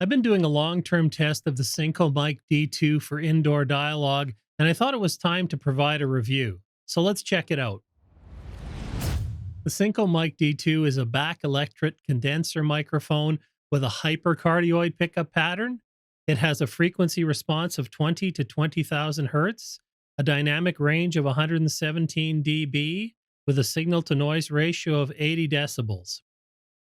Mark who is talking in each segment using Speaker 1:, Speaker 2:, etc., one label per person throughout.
Speaker 1: I've been doing a long-term test of the Synco Mic-D2 for indoor dialogue, and I thought it was time to provide a review. So let's check it out. The Synco Mic-D2 is a back electret condenser microphone with a hypercardioid pickup pattern. It has a frequency response of 20 to 20,000 hertz, a dynamic range of 117 dB, with a signal to noise ratio of 80 decibels.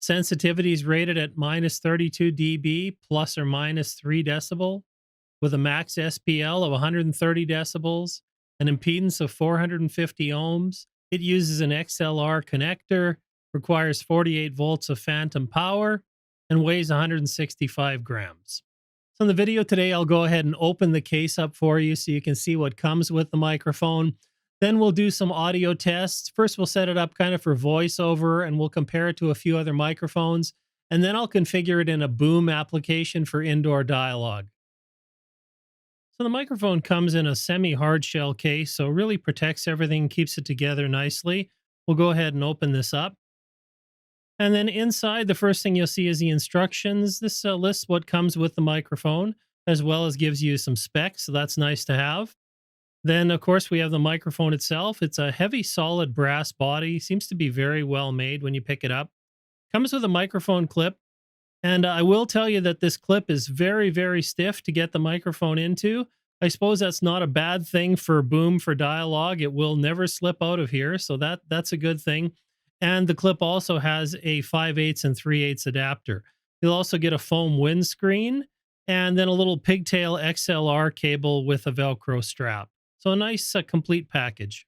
Speaker 1: Sensitivity is rated at minus 32 dB plus or minus 3 decibel, with a max SPL of 130 decibels, an impedance of 450 ohms. It uses an XLR connector, requires 48 volts of phantom power, and weighs 165 grams. So in the video today, I'll go ahead and open the case up for you so you can see what comes with the microphone. Then we'll do some audio tests. First, we'll set it up kind of for voiceover, and we'll compare it to a few other microphones. And then I'll configure it in a boom application for indoor dialogue. So the microphone comes in a semi-hard shell case, so it really protects everything, keeps it together nicely. We'll go ahead and open this up. And then inside, the first thing you'll see is the instructions. This lists what comes with the microphone, as well as gives you some specs, so that's nice to have. Then, of course, we have the microphone itself. It's a heavy, solid brass body. Seems to be very well made when you pick it up. Comes with a microphone clip. And I will tell you that this clip is very, very stiff to get the microphone into. I suppose that's not a bad thing for boom, for dialogue. It will never slip out of here, so that's a good thing. And the clip also has a 5/8 and 3/8 adapter. You'll also get a foam windscreen and then a little pigtail XLR cable with a Velcro strap. So a nice complete package.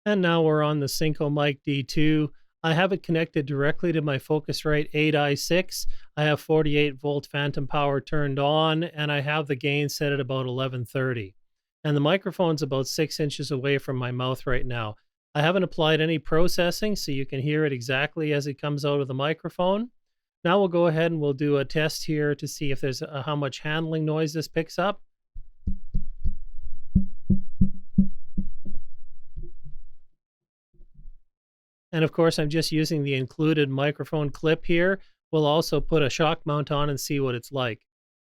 Speaker 1: And now we're on the Synco Mic-D2. I have it connected directly to my Focusrite 8i6. I have 48 volt phantom power turned on, and I have the gain set at about 1130. And the microphone's about 6 inches away from my mouth right now. I haven't applied any processing, so you can hear it exactly as it comes out of the microphone. Now we'll go ahead and we'll do a test here to see if there's how much handling noise this picks up. And of course, I'm just using the included microphone clip here. We'll also put a shock mount on and see what it's like.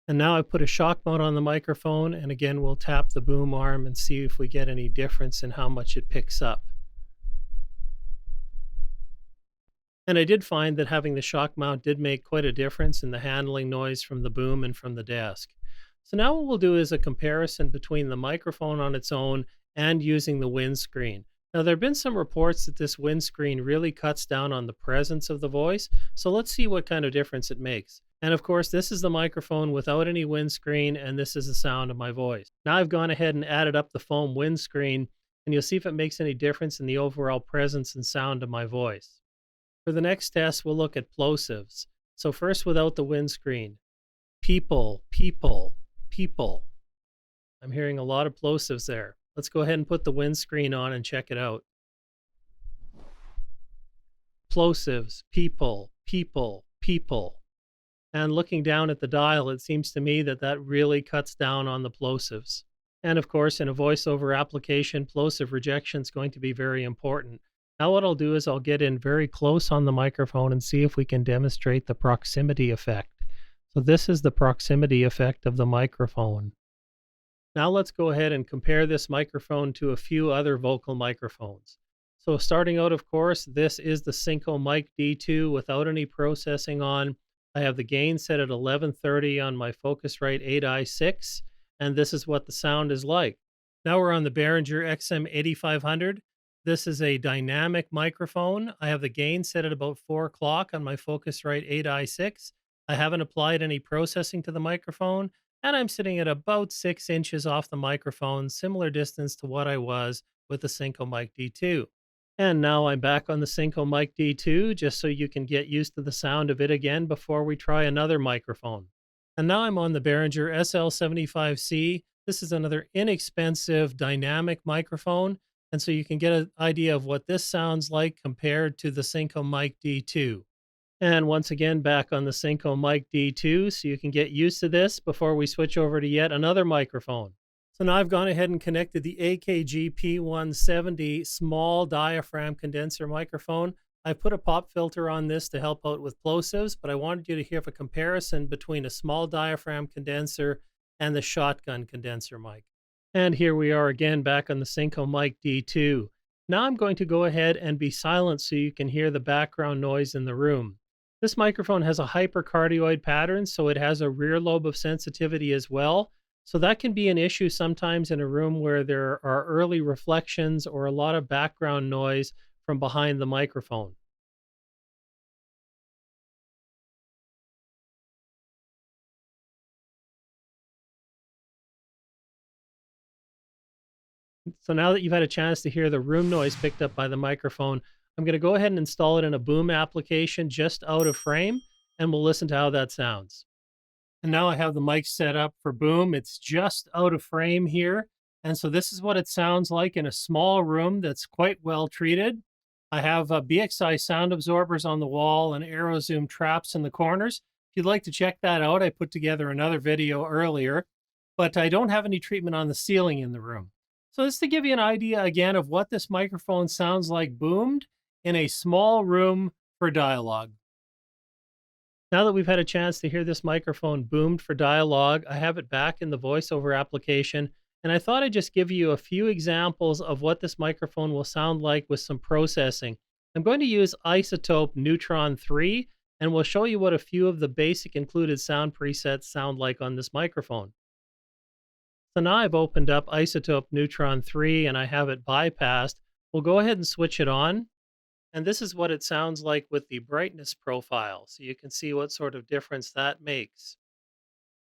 Speaker 1: And now I've put a shock mount on the microphone, and again, we'll tap the boom arm and see if we get any difference in how much it picks up. And I did find that having the shock mount did make quite a difference in the handling noise from the boom and from the desk. So now what we'll do is a comparison between the microphone on its own and using the windscreen. Now, there have been some reports that this windscreen really cuts down on the presence of the voice, so let's see what kind of difference it makes. And of course, this is the microphone without any windscreen, and this is the sound of my voice. Now I've gone ahead and added up the foam windscreen, and you'll see if it makes any difference in the overall presence and sound of my voice. For the next test, we'll look at plosives. So first, without the windscreen. People, people, people. I'm hearing a lot of plosives there. Let's go ahead and put the windscreen on and check it out. Plosives, people, people, people. And looking down at the dial, it seems to me that that really cuts down on the plosives. And of course, in a voiceover application, plosive rejection is going to be very important. Now what I'll do is I'll get in very close on the microphone and see if we can demonstrate the proximity effect. So this is the proximity effect of the microphone. Now let's go ahead and compare this microphone to a few other vocal microphones. So starting out, of course, this is the Synco Mic-D2 without any processing on. I have the gain set at 1130 on my Focusrite 8i6, and this is what the sound is like. Now we're on the Behringer XM8500. This is a dynamic microphone. I have the gain set at about 4 o'clock on my Focusrite 8i6. I haven't applied any processing to the microphone, and I'm sitting at about 6 inches off the microphone, similar distance to what I was with the Synco Mic-D2. And now I'm back on the Synco Mic-D2, just so you can get used to the sound of it again before we try another microphone. And now I'm on the Behringer SL75C. This is another inexpensive dynamic microphone, and so you can get an idea of what this sounds like compared to the Synco Mic-D2. And once again, back on the Synco Mic-D2, so you can get used to this before we switch over to yet another microphone. So now I've gone ahead and connected the AKG P170 small diaphragm condenser microphone I put a pop filter on this to help out with plosives, but I wanted you to hear a comparison between a small diaphragm condenser and the shotgun condenser mic. And here we are again back on the Synco Mic-D2. Now I'm going to go ahead and be silent so you can hear the background noise in the room. This microphone has a hypercardioid pattern, so it has a rear lobe of sensitivity as well. So that can be an issue sometimes in a room where there are early reflections or a lot of background noise from behind the microphone. So now that you've had a chance to hear the room noise picked up by the microphone, I'm going to go ahead and install it in a boom application just out of frame, and we'll listen to how that sounds. And now I have the mic set up for boom. It's just out of frame here. And so this is what it sounds like in a small room that's quite well treated. I have BXI sound absorbers on the wall and AeroZoom traps in the corners. If you'd like to check that out, I put together another video earlier, but I don't have any treatment on the ceiling in the room. So this is to give you an idea again of what this microphone sounds like boomed in a small room for dialogue. Now that we've had a chance to hear this microphone boomed for dialogue, I have it back in the voiceover application, and I thought I'd just give you a few examples of what this microphone will sound like with some processing. I'm going to use Isotope Neutron 3, and we'll show you what a few of the basic included sound presets sound like on this microphone. So now I've opened up Isotope Neutron 3 and I have it bypassed. We'll go ahead and switch it on. And this is what it sounds like with the brightness profile. So you can see what sort of difference that makes.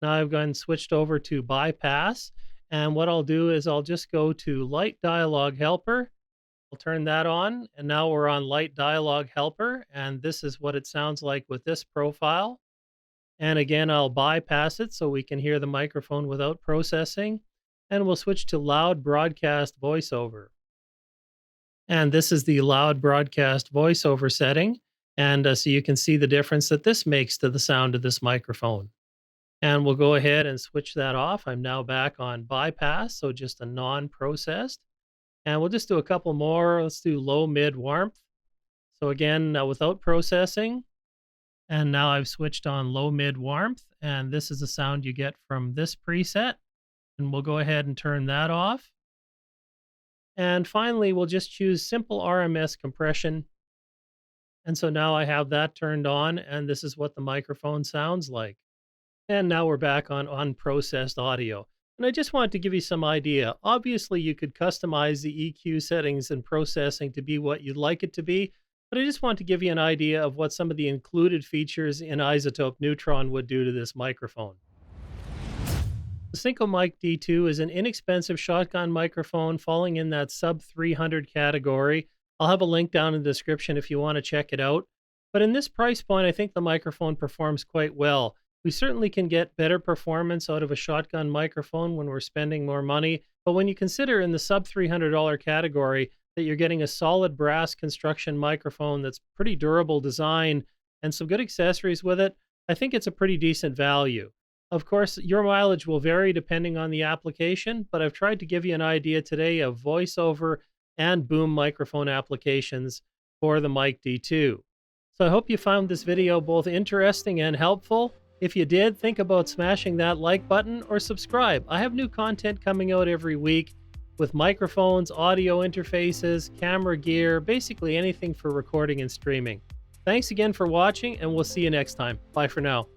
Speaker 1: Now I've gone switched over to bypass. And what I'll do is I'll just go to Light Dialogue Helper. I'll turn that on. And now we're on Light Dialogue Helper. And this is what it sounds like with this profile. And again, I'll bypass it so we can hear the microphone without processing. And we'll switch to Loud Broadcast Voiceover. And this is the Loud Broadcast Voiceover setting. And so you can see the difference that this makes to the sound of this microphone. And we'll go ahead and switch that off. I'm now back on bypass, so just a non-processed. And we'll just do a couple more. Let's do low, mid, warmth. So again, without processing. And now I've switched on low, mid, warmth, and this is the sound you get from this preset. And we'll go ahead and turn that off. And finally, we'll just choose simple RMS compression. And so now I have that turned on, and this is what the microphone sounds like. And now we're back on unprocessed audio. And I just wanted to give you some idea. Obviously, you could customize the EQ settings and processing to be what you'd like it to be. But I just want to give you an idea of what some of the included features in Isotope Neutron would do to this microphone. The Synco Mic-D2 is an inexpensive shotgun microphone falling in that sub 300 category. I'll have a link down in the description if you want to check it out. But in this price point, I think the microphone performs quite well. We certainly can get better performance out of a shotgun microphone when we're spending more money. But when you consider in the sub $300 category, that you're getting a solid brass construction microphone that's pretty durable design and some good accessories with it, I think it's a pretty decent value. Of course, your mileage will vary depending on the application, but I've tried to give you an idea today of voiceover and boom microphone applications for the Mic-D2. So I hope you found this video both interesting and helpful. If you did, think about smashing that like button or subscribe. I have new content coming out every week with microphones, audio interfaces, camera gear, basically anything for recording and streaming. Thanks again for watching, and we'll see you next time. Bye for now.